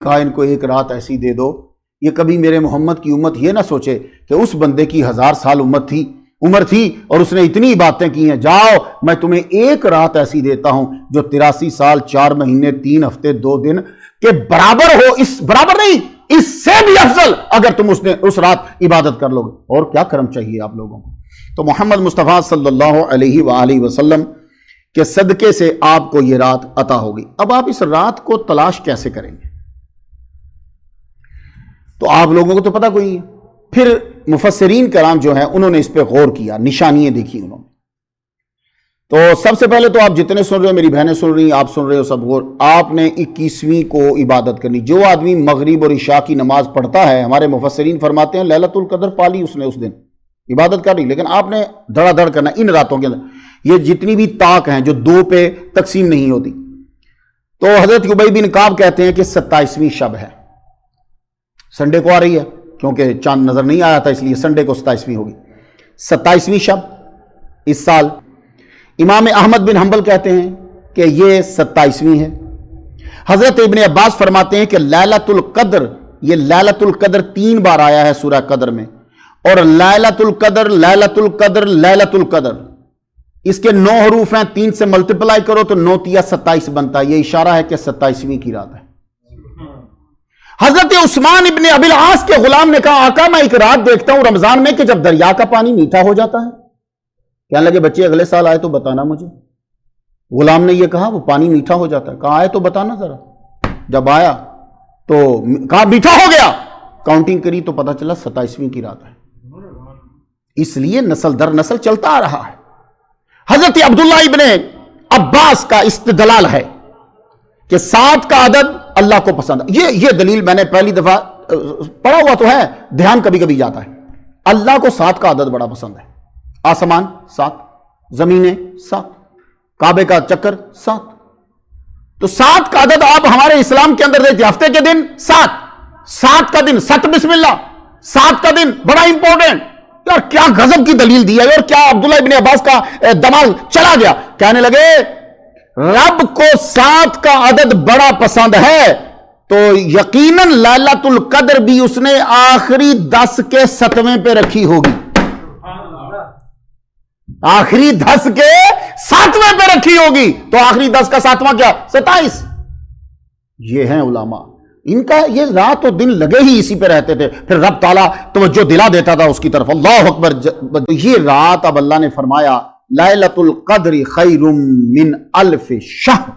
کہا ان کو ایک رات ایسی دے دو، یہ کبھی میرے محمد کی امت یہ نہ سوچے کہ اس بندے کی 1000 سال عمر تھی اور اس نے اتنی باتیں کی ہیں، جاؤ میں تمہیں ایک رات ایسی دیتا ہوں جو 83 سال 4 مہینے 3 ہفتے 2 دن کے برابر ہو، برابر نہیں، اس سے بھی افضل اگر تم اس رات عبادت کر لو گے۔ اور کیا کرم چاہیے آپ لوگوں کو؟ تو محمد مصطفیٰ صلی اللہ علیہ وآلہ وسلم کے صدقے سے آپ کو یہ رات عطا ہوگی۔ اب آپ اس رات کو تلاش کیسے کریں گے؟ تو آپ لوگوں کو تو پتہ کوئی ہے۔ پھر مفسرین کرام جو ہیں انہوں نے اس پہ غور کیا، نشانیاں دیکھی انہوں نے۔ تو سب سے پہلے تو آپ جتنے سن رہے ہو، میری بہنیں سن رہی ہیں، آپ سن رہے ہو، سب غور، آپ نے 21ویں کو عبادت کرنی۔ جو آدمی مغرب اور عشاء کی نماز پڑھتا ہے، ہمارے مفسرین فرماتے ہیں لیلۃ القدر پالی اس نے، اس دن عبادت کر لی، لیکن آپ نے دھڑا دھڑ کرنا ان راتوں کے اندر۔ یہ جتنی بھی طاق ہیں جو 2 پہ تقسیم نہیں ہوتی، تو حضرت ابی بن کعب کہتے ہیں کہ 27ویں شب ہے، سنڈے کو آ رہی ہے کیونکہ چاند نظر نہیں آیا تھا، اس لیے سنڈے کو 27ویں ہوگی، 27ویں شب اس سال۔ امام احمد بن حنبل کہتے ہیں کہ یہ 27ویں ہے۔ حضرت ابن عباس فرماتے ہیں کہ لیلۃ القدر، یہ لیلۃ القدر 3 بار آیا ہے سورہ قدر میں، اور لیلۃ القدر لیلۃ القدر لیلۃ القدر، اس کے 9 حروف ہیں، 3 سے ملٹیپلائی کرو تو 9 تیا 27 بنتا ہے، یہ اشارہ ہے کہ 27ویں کی رات ہے۔ حضرت عثمان ابن ابی العاص کے غلام نے کہا آقا میں ایک رات دیکھتا ہوں رمضان میں کہ جب دریا کا پانی میٹھا ہو جاتا ہے۔ کہنے لگے بچے اگلے سال آئے تو بتانا مجھے۔ غلام نے یہ کہا وہ پانی میٹھا ہو جاتا ہے، کہا آئے تو بتانا ذرا۔ جب آیا تو کہا میٹھا ہو گیا، کاؤنٹنگ کری تو پتا چلا 27ویں کی رات ہے۔ اس لیے نسل در نسل چلتا آ رہا ہے۔ حضرت عبداللہ ابن عباس کا استدلال ہے کہ 7 کا عدد اللہ کو پسند ہے۔ یہ دلیل میں نے پہلی دفعہ پڑھا ہوا تو ہے، دھیان کبھی کبھی جاتا ہے۔ اللہ کو 7 کا عدد بڑا پسند ہے۔ آسمان 7، زمینیں 7، کعبے کا چکر 7۔ تو 7 کا عدد آپ ہمارے اسلام کے اندر دیکھتے، ہفتے کے دن 7 کا دن 7 بسم اللہ، 7 کا دن بڑا امپورٹنٹ۔ یار کیا غضب کی دلیل دی ہے، اور کیا عبداللہ ابن عباس کا دماغ چلا گیا۔ کہنے لگے رب کو 7 کا عدد بڑا پسند ہے تو یقیناً لیلۃ القدر بھی اس نے آخری 10 کے 7ویں پہ رکھی ہوگی، آخری 10 کے 7ویں پہ رکھی ہوگی۔ تو آخری 10 کا 7واں کیا؟ 27۔ یہ ہیں علماء، ان کا یہ رات و دن لگے ہی اسی پہ رہتے تھے، پھر رب تعالیٰ توجہ دلا دیتا تھا اس کی طرف۔ اللہ اکبر۔ یہ رات اب اللہ نے فرمایا لیلۃ القدر خیر من 1000 شہر۔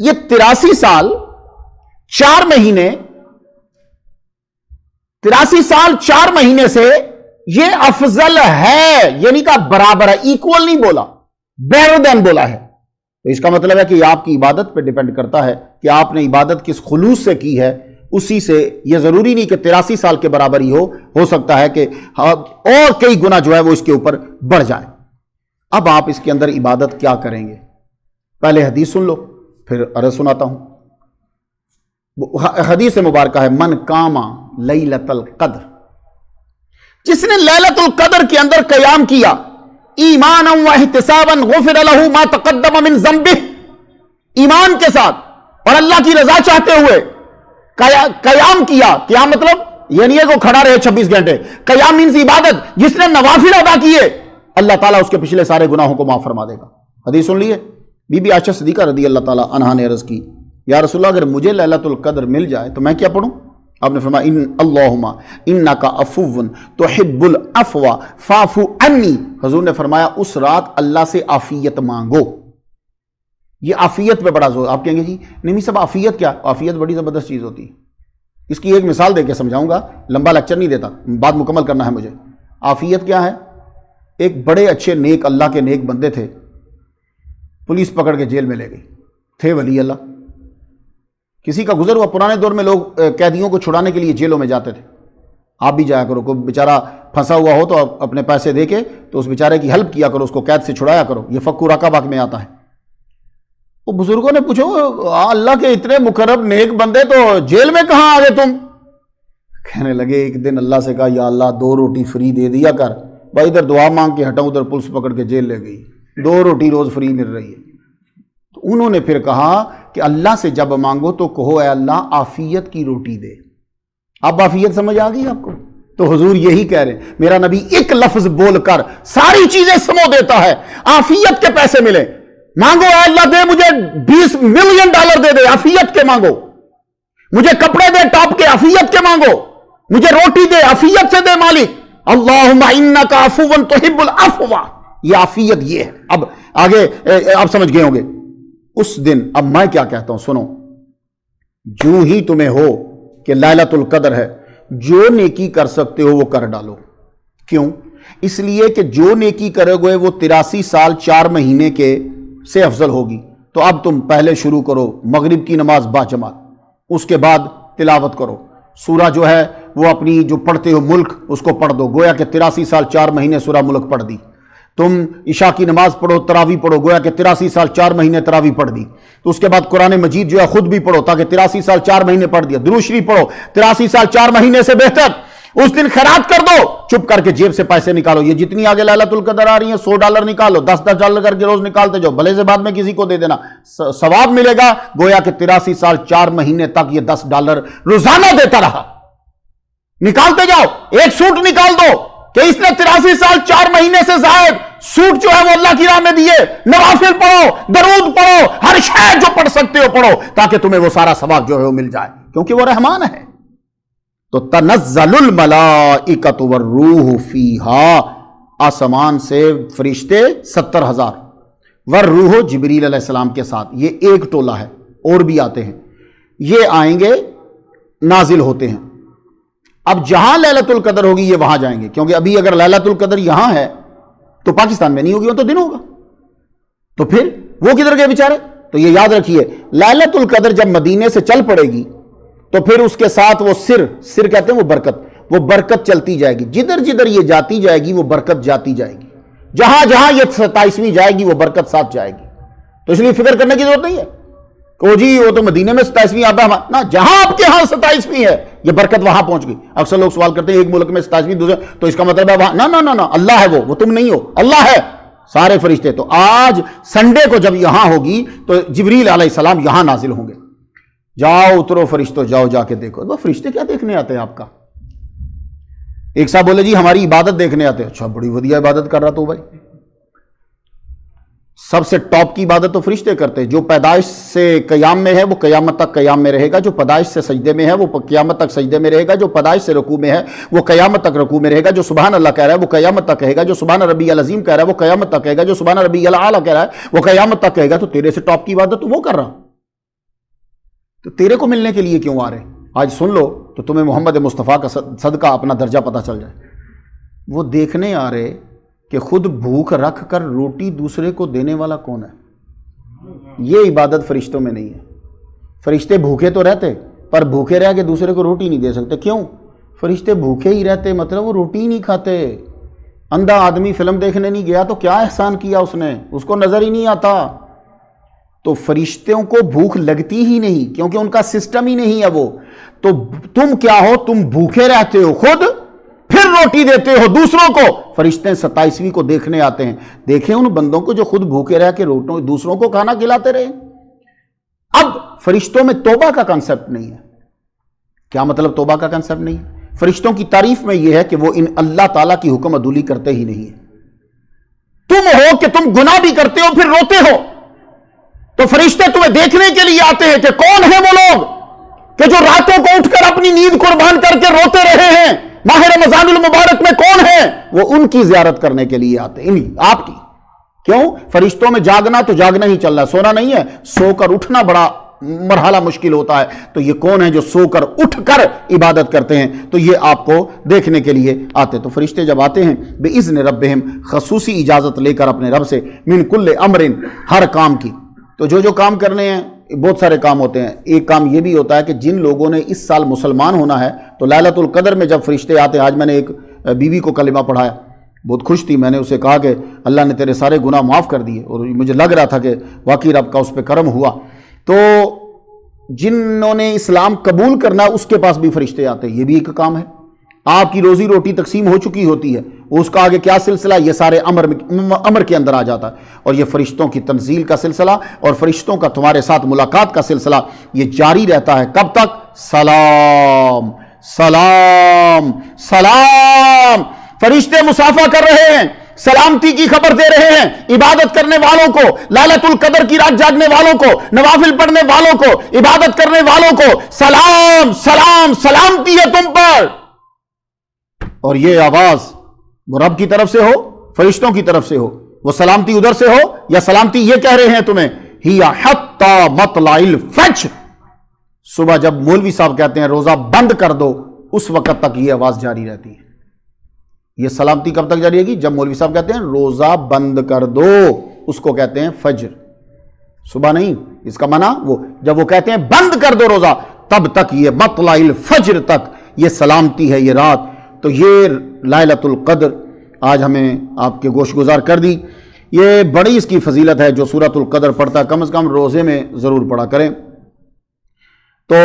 یہ 83 سال 4 مہینے، 83 سال 4 مہینے سے یہ افضل ہے، یعنی کہ برابر ہے، ایکول نہیں بولا، بیٹر دین بولا ہے۔ تو اس کا مطلب ہے کہ یہ آپ کی عبادت پہ ڈیپینڈ کرتا ہے کہ آپ نے عبادت کس خلوص سے کی ہے، اسی سے۔ یہ ضروری نہیں کہ 83 سال کے برابر ہی ہو سکتا ہے کہ اور کئی گنا جو ہے وہ اس کے اوپر بڑھ جائے۔ اب آپ اس کے اندر عبادت کیا کریں گے؟ پہلے حدیث سن لو، پھر عرض سناتا ہوں۔ حدیث مبارکہ ہے من قام لیلۃ القدر، جس نے لیلۃ القدر کے اندر قیام کیا ایمانا واحتسابا غفر له ما تقدم من ذنبه، ایمان کے ساتھ اور اللہ کی رضا چاہتے ہوئے قیام کیا۔ قیام مطلب یہ نہیں ہے کہ کھڑا رہے 26 گھنٹے، قیام مینز عبادت۔ جس نے نوافل ادا کیے اللہ تعالیٰ اس کے پچھلے سارے گناہوں کو معاف فرما دے گا۔ حدیث سن لیے، بی بی عائشہ صدیقہ رضی اللہ تعالیٰ عنہا نے عرض کی یا رسول اللہ اگر مجھے لیلۃ القدر مل جائے تو میں کیا پڑھوں؟ آپ نے فرمایا اللہم انکا عفو تحب العفو فاعف عنی۔ حضور نے فرمایا اس رات اللہ سے عافیت مانگو۔ یہ عافیت پہ بڑا زور۔ آپ کہیں گے جی نمی صاحب عافیت کیا؟ عافیت بڑی زبردست چیز ہوتی ہے۔ اس کی ایک مثال دے کے سمجھاؤں گا، لمبا لیکچر نہیں دیتا، بات مکمل کرنا ہے مجھے۔ عافیت کیا ہے؟ ایک بڑے اچھے نیک اللہ کے نیک بندے تھے، پولیس پکڑ کے جیل میں لے گئی، تھے ولی اللہ، کسی کا گزر ہوا۔ پرانے دور میں لوگ قیدیوں کو چھڑانے کے لیے جیلوں میں جاتے تھے، آپ بھی جایا کرو، کوئی بیچارہ پھنسا ہوا ہو تو اپنے پیسے دے کے تو اس بیچارے کی ہیلپ کیا کرو، اس کو قید سے چھڑایا کرو۔ یہ فک رقبہ میں آتا ہے۔ وہ بزرگوں نے پوچھو اللہ کے اتنے مقرب نیک بندے تو جیل میں کہاں آ گئے تم؟ کہنے لگے ایک دن اللہ سے کہا یا اللہ 2 روٹی فری دے دیا کر۔ بھائی ادھر دعا مانگ کے ہٹاؤں، ادھر پولیس پکڑ کے جیل لے گئی، 2 روٹی روز فری مل رہی ہے۔ تو انہوں نے پھر کہا کہ اللہ سے جب مانگو تو کہو اے اللہ عافیت کی روٹی دے. اب عافیت سمجھ آ گئی آپ کو؟ تو حضور یہی کہہ رہے ہیں, میرا نبی ایک لفظ بول کر ساری چیزیں سمو دیتا ہے. عافیت کے پیسے ملے, مانگو اے اللہ دے مجھے $20 ملین دے دے, عافیت کے مانگو. مجھے کپڑے دے ٹاپ کے, عافیت کے مانگو. مجھے روٹی دے, عافیت سے دے مالک. اللہم انکا عفو تحب العفو, یہ عافیت یہ ہے. اب آگے آپ سمجھ گئے ہوں گے. اس دن اب میں کیا کہتا ہوں سنو, جو ہی تمہیں ہو کہ لیلۃ القدر ہے, جو نیکی کر سکتے ہو وہ کر ڈالو. کیوں؟ اس لیے کہ جو نیکی کرو گے وہ 83 سال 4 مہینے کے سے افضل ہوگی. تو اب تم پہلے شروع کرو مغرب کی نماز با جماعت, اس کے بعد تلاوت کرو. سورہ جو ہے وہ اپنی جو پڑھتے ہو ملک اس کو پڑھ دو, گویا کہ 83 سال 4 مہینے سورہ ملک پڑھ دی. تم عشاء کی نماز پڑھو, تراویح پڑھو, گویا کہ 83 سال 4 مہینے تراویح پڑھ دی. تو اس کے بعد قرآن مجید جو ہے خود بھی پڑھو تاکہ 83 سال 4 مہینے پڑھ دیا. درود شریف پڑھو, 83 سال 4 مہینے سے بہتر. اس دن خیرات کر دو, چپ کر کے جیب سے پیسے نکالو. یہ جتنی آگے لیلۃ القدر آ رہی ہیں $100 نکالو, $10 کر کے روز نکالتے جاؤ, بھلے سے بعد میں کسی کو دے دینا, ثواب ملے گا. گویا کہ 83 سال 4 مہینے تک یہ $10 روزانہ دیتا رہا. نکالتے جاؤ. ایک سوٹ نکال دو کہ اس نے 83 سال 4 مہینے سے زائد سوٹ جو ہے وہ اللہ کی راہ میں دیے. نوافل پڑھو, درود پڑھو, ہر شے جو پڑھ سکتے ہو پڑھو تاکہ تمہیں وہ سارا ثواب جو ہے وہ مل جائے, کیونکہ وہ رحمان ہے. تو تنزل الملائکۃ والروح فیہا, آسمان سے فرشتے 70,000, والروح جبریل علیہ السلام کے ساتھ. یہ ایک ٹولہ ہے, اور بھی آتے ہیں. یہ آئیں گے, نازل ہوتے ہیں. اب جہاں لیلۃ القدر ہوگی یہ وہاں جائیں گے, کیونکہ ابھی اگر لیلۃ القدر یہاں ہے تو پاکستان میں نہیں ہوگی, وہ تو دن ہوگا. تو پھر وہ کدھر گئے بیچارے؟ تو یہ یاد رکھیے, لیلۃ القدر جب مدینے سے چل پڑے گی تو پھر اس کے ساتھ وہ سر کہتے ہیں وہ برکت چلتی جائے گی. جدھر جدھر یہ جاتی جائے گی وہ برکت جاتی جائے گی. جہاں جہاں یہ 27ویں جائے گی وہ برکت ساتھ جائے گی. تو اس لیے فکر کرنے کی ضرورت نہیں ہے کہ جی وہ تو مدینے میں 27ویں آتا ہے نا, جہاں آپ کے ہاں 27ویں ہے یہ برکت وہاں پہنچ گئی. اکثر لوگ سوال کرتے ہیں ایک ملک میں 27ویں دوسرے, تو اس کا مطلب ہے وہاں نہ اللہ ہے, وہ تم نہیں ہو, اللہ ہے, سارے فرشتے. تو آج سنڈے کو جب یہاں ہوگی تو جبریل علیہ السلام یہاں نازل ہوں گے. جاؤ اترو فرشتوں, جاؤ جا کے دیکھو. وہ فرشتے کیا دیکھنے آتے ہیں آپ کا؟ ایک صاحب بولے جی ہماری عبادت دیکھنے آتے ہیں. اچھا, بڑی ودیا عبادت کر رہا تو بھائی, سب سے ٹاپ کی عبادت تو فرشتے کرتے ہیں. جو پیدائش سے قیام میں ہے وہ قیامت تک قیام میں رہے گا, جو پیدائش سے سجدے میں ہے وہ قیامت تک سجدے میں رہے گا, جو پیدائش سے رکوع میں ہے وہ قیامت تک رکوع میں رہے گا, جو سبحان اللہ کہہ رہا ہے وہ قیامت تک کہے گا, جو سبحان ربی العظیم کہہ رہا ہے وہ قیامت تک کہے گا, جو سبحان ربی الاعلی کہہ رہا ہے وہ قیامت تک کہے گا. تو تیرے سے ٹاپ کی عبادت تو وہ کر رہا, تو تیرے کو ملنے کے لیے کیوں آ رہے؟ آج سن لو تو تمہیں محمد مصطفیٰ کا صدقہ اپنا درجہ پتہ چل جائے. وہ دیکھنے آ رہے کہ خود بھوک رکھ کر روٹی دوسرے کو دینے والا کون ہے. یہ عبادت فرشتوں میں نہیں ہے. فرشتے بھوکے تو رہتے پر بھوکے رہ کے دوسرے کو روٹی نہیں دے سکتے. کیوں؟ فرشتے بھوکے ہی رہتے, مطلب وہ روٹی ہی نہیں کھاتے. اندھا آدمی فلم دیکھنے نہیں گیا تو کیا احسان کیا اس نے, اس کو نظر ہی نہیں آتا. تو فرشتوں کو بھوک لگتی ہی نہیں کیونکہ ان کا سسٹم ہی نہیں ہے وہ. تو تم کیا ہو, تم بھوکے رہتے ہو خود, پھر روٹی دیتے ہو دوسروں کو. فرشتے 27ویں کو دیکھنے آتے ہیں. دیکھیں ان بندوں کو جو خود بھوکے رہ کے دوسروں کو کھانا کھلاتے رہے. اب فرشتوں میں توبہ کا کنسپٹ نہیں ہے. کیا مطلب توبہ کا کنسپٹ نہیں ہے؟ فرشتوں کی تعریف میں یہ ہے کہ وہ ان اللہ تعالیٰ کی حکم عدولی کرتے ہی نہیں ہے. تم ہو کہ تم گناہ بھی کرتے ہو پھر روتے ہو, تو فرشتے تمہیں دیکھنے کے لیے آتے ہیں کہ کون ہیں وہ لوگ کہ جو راتوں کو اٹھ کر اپنی نیند قربان کر کے روتے رہے ہیں. ماہ رمضان المبارک میں کون ہیں؟ وہ ان کی زیارت کرنے کے لیے آتے ہیں, آپ کی. کیوں؟ فرشتوں میں جاگنا تو جاگنا ہی چل رہا ہے, سونا نہیں ہے. سو کر اٹھنا بڑا مرحلہ مشکل ہوتا ہے. تو یہ کون ہیں جو سو کر اٹھ کر عبادت کرتے ہیں؟ تو یہ آپ کو دیکھنے کے لیے آتے. تو فرشتے جب آتے ہیں بِإِذْنِ رَبِّهِمْ, خصوصی اجازت لے کر اپنے رب سے, مِنْ كُلِّ أَمْرٍ, ہر کام کی. تو جو کام کرنے ہیں بہت سارے کام ہوتے ہیں. ایک کام یہ بھی ہوتا ہے کہ جن لوگوں نے اس سال مسلمان ہونا ہے تو لیلۃ القدر میں جب فرشتے آتے, آج میں نے ایک بیوی کو کلمہ پڑھایا, بہت خوش تھی. میں نے اسے کہا کہ اللہ نے تیرے سارے گناہ معاف کر دیے, اور مجھے لگ رہا تھا کہ واقعی رب کا اس پہ کرم ہوا. تو جنہوں نے اسلام قبول کرنا اس کے پاس بھی فرشتے آتے ہیں. یہ بھی ایک کام ہے. آپ کی روزی روٹی تقسیم ہو چکی ہوتی ہے, اس کا آگے کیا سلسلہ، یہ سارے امر کے اندر آ جاتا ہے، اور یہ فرشتوں کی تنزیل کا سلسلہ اور فرشتوں کا تمہارے ساتھ ملاقات کا سلسلہ یہ جاری رہتا ہے کب تک؟ سلام سلام سلام، فرشتے مصافحہ کر رہے ہیں، سلامتی کی خبر دے رہے ہیں عبادت کرنے والوں کو، لیلۃ القدر کی رات جاگنے والوں کو، نوافل پڑھنے والوں کو، عبادت کرنے والوں کو، سلام سلام، سلامتی ہے تم پر۔ اور یہ آواز وہ رب کی طرف سے ہو، فرشتوں کی طرف سے ہو، وہ سلامتی ادھر سے ہو یا سلامتی یہ کہہ رہے ہیں تمہیں ہی حتی مطلع الفجر، صبح جب مولوی صاحب کہتے ہیں روزہ بند کر دو اس وقت تک یہ آواز جاری رہتی ہے۔ یہ سلامتی کب تک جاری رہے گی؟ جب مولوی صاحب کہتے ہیں روزہ بند کر دو، اس کو کہتے ہیں فجر، صبح نہیں، اس کا معنی وہ جب وہ کہتے ہیں بند کر دو روزہ تب تک، یہ مطلع الفجر تک یہ سلامتی ہے یہ رات۔ تو یہ لیلۃ القدر آج ہمیں آپ کے گوش گزار کر دی، یہ بڑی اس کی فضیلت ہے۔ جو سورۃ القدر پڑھتا ہے کم از کم روزے میں ضرور پڑھا کریں۔ تو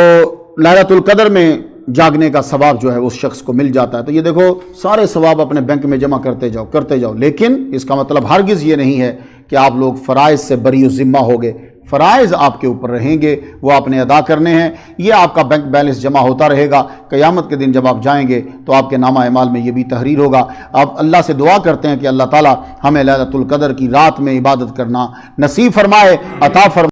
لیلۃ القدر میں جاگنے کا ثواب جو ہے اس شخص کو مل جاتا ہے۔ تو یہ دیکھو سارے ثواب اپنے بینک میں جمع کرتے جاؤ، لیکن اس کا مطلب ہرگز یہ نہیں ہے کہ آپ لوگ فرائض سے بری ذمہ ہوگے۔ فرائض آپ کے اوپر رہیں گے، وہ آپ نے ادا کرنے ہیں، یہ آپ کا بینک بیلنس جمع ہوتا رہے گا۔ قیامت کے دن جب آپ جائیں گے تو آپ کے نامہ اعمال میں یہ بھی تحریر ہوگا۔ آپ اللہ سے دعا کرتے ہیں کہ اللہ تعالیٰ ہمیں لیلۃ القدر کی رات میں عبادت کرنا نصیب فرمائے، عطا فرمائے۔